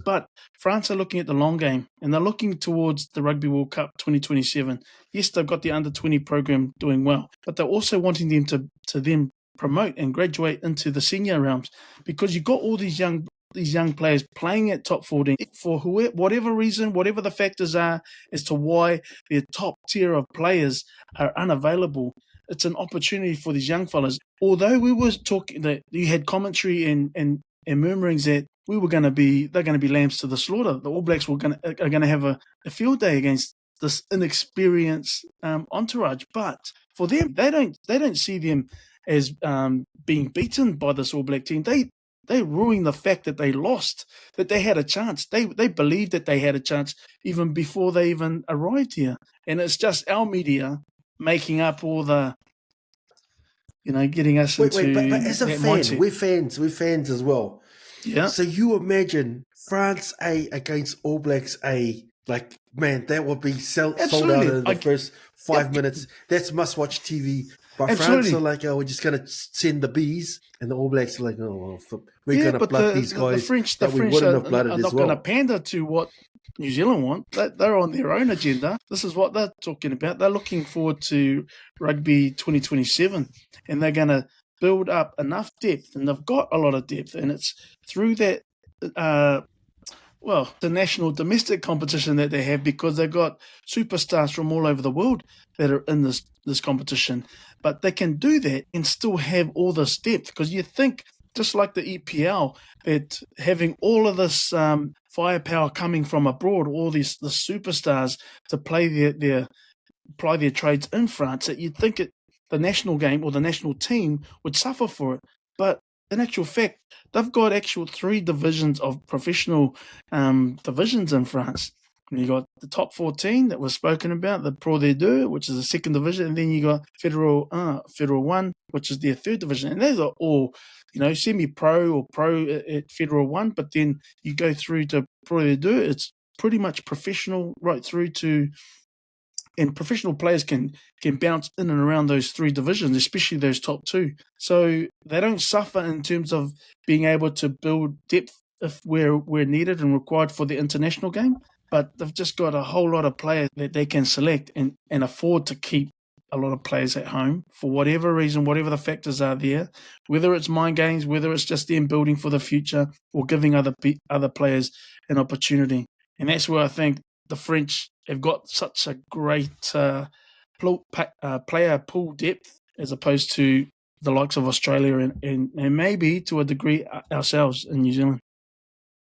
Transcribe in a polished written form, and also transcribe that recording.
But France are looking at the long game, and they're looking towards the Rugby World Cup 2027. Yes, they've got the under-20 program doing well, but they're also wanting them to then promote and graduate into the senior realms, because you've got all these young players playing at top 14 for whatever reason, whatever the factors are as to why their top tier of players are unavailable. It's an opportunity for these young fellas. Although we were talking that you had commentary and murmurings that they're going to be lambs to the slaughter. The All Blacks are going to have a field day against this inexperienced entourage. But for them, they don't see them as being beaten by this All Black team. They ruining the fact that they lost, that they had a chance. They believed that they had a chance even before they even arrived here. And it's just our media making up all the, getting us into but as a that fan, mindset. we're fans as well. Yeah. So you imagine France A against All Blacks A. Like, man, that would be sold out in the first 5 minutes. That's must-watch TV. But Absolutely. France are like, we're just going to send the bees. And the All Blacks are like, we're going to blood these guys. The French we wouldn't have blooded are as not well. going to pander to what New Zealand want. They're on their own agenda. This is what they're talking about. They're looking forward to Rugby 2027. And they're going to build up enough depth. And they've got a lot of depth. And it's through that... the national domestic competition that they have, because they've got superstars from all over the world that are in this competition. But they can do that and still have all this depth, because you think, just like the EPL, that having all of this firepower coming from abroad, all the superstars to play their trades in France, that you'd think the national game or the national team would suffer for it. But in actual fact, they've got 3 divisions of professional divisions in France. And you got the top 14 that was spoken about, the Pro D2, which is the second division, and then you got Federal 1, which is their third division. And those are all, semi-pro or pro at Federal 1, but then you go through to Pro D2, it's pretty much professional right through to... And professional players can bounce in and around those 3 divisions, especially those top 2. So they don't suffer in terms of being able to build depth where needed and required for the international game. But they've just got a whole lot of players that they can select and afford to keep a lot of players at home for whatever reason, whatever the factors are there, whether it's mind games, whether it's just them building for the future or giving other players an opportunity. And that's where I think the French have got such a great player pool depth, as opposed to the likes of Australia and maybe to a degree ourselves in New Zealand.